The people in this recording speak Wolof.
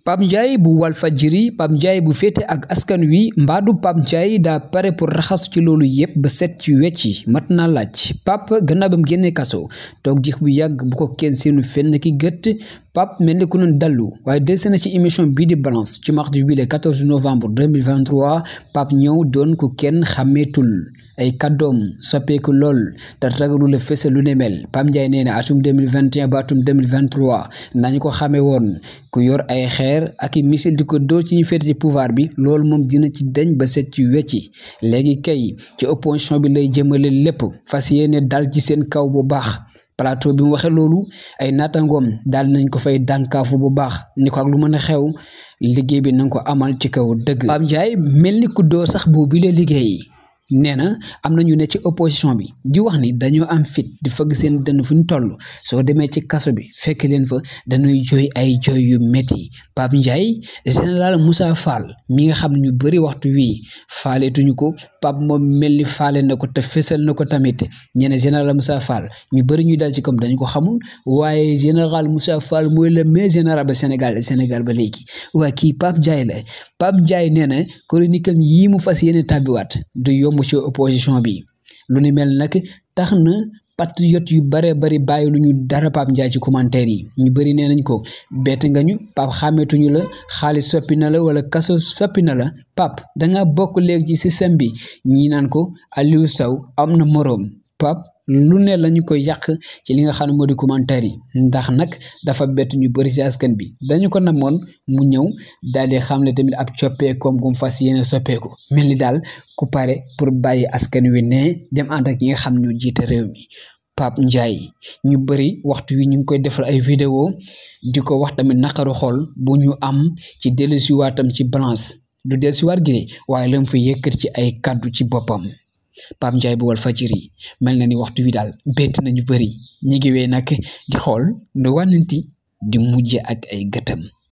Pape Ndiaye bu Walfadjri Pape Ndiaye bu féete ak askan wi mbaadu Pape Ndiaye daa pare pour raxasu ci loolu yépp ba set ci wecci mat naa laaj Pape gannaaw ba mu génnee kaso toog diix bu yàgg bu ko kenn seenu fenn ki gët Pape mel ni ku noon dallu waaye delsi na ci émission bii di Balance ci mardi bi le 14 novembre 2023 Pape ñëw doon ku kenn xàmmeetul ay kàddoom soppeeku lool te ragalu la fësal lu ne mel Pape Ndiaye nee na atum 2021 ba atum 2023 nañu ko xamee woon ku yor ay xeer ak i misil di ko dóor ci ñu féete ci pouvoir bi loolu moom dina ci deñ ba set ci wecci léegi kay ci opposition bi lay jëmale lépp fas yéene dal ci seen kaw bu baax plateau bi mu waxee loolu ay naataangoom daal nañ ko fay dànkaafu bu baax ni ko ak lu mën a xew liggéey bi nanga ko amal ci kaw dëgg Pape Ndiaye mel ni ku dóor sax boobu la liggéey nee na am na ñu ne ci opposition bi di wax ni dañoo am fit di fëgg seen dënn fu ñu toll soo demee ci kaso bi fekk leen fa dañuy jooy ay jooy yu métti Pape Ndiaye général Moussa Fall mi nga xam ne ñu bëri waxtu wii faaleetuñu ko Pape moom mel ni faale na ko te fésal na ko tamit ñene général Moussa Fall ñu bëri ñu dal ci comme dañu ko xamul waaye général Moussa Fall mooy le meilleur général ba Sénégal ba léegi waaye kii Pape Ndiaye la Pape Ndiaye nee na chronique am yii mu fas yéene tàbbiwaat du yomb ci opposition bi lu ni mel nag tax na patriote yu bare bari bàyyi lu ñu dara Pape Ndiaye ci commentaire yi ñu bëri nee nañ ko bett nga ñu Pape xàmmeetuñu la xaalis soppi na la wala kaso soppi na la Pape danga bokk léegi ci système bi ñii naan ko Aliou Sow am na moroom Pape lu ne lañu ko yàq ci li nga xam ne moo di commentaire yi ndax nag dafa bett ñu bëri ci askan bi dañu ko namoon mu ñëw daal di xamle tamit ak coppeekoom gum fas yéene soppeeku mel ni daal ku pare pour bàyyi askan wi ne dem ànd ak ñi nga xam ñu jiite réew mi Pape Ndiaye ñu bëri waxtu wi ñu ngi koy defal ay vidéo di ko wax tamit naqaru xol bu ñu am ci dellusiwaatam ci Balance du dellusiwaat gi waaye la mu fa yëkkat ci ay kàddu ci boppam Pape Ndiaye bu Walfadjri mel na ni waxtu wi daal bett nañu bëri ñi ngi wee nag di xool nu wànnanti di mujje ak ay gëtam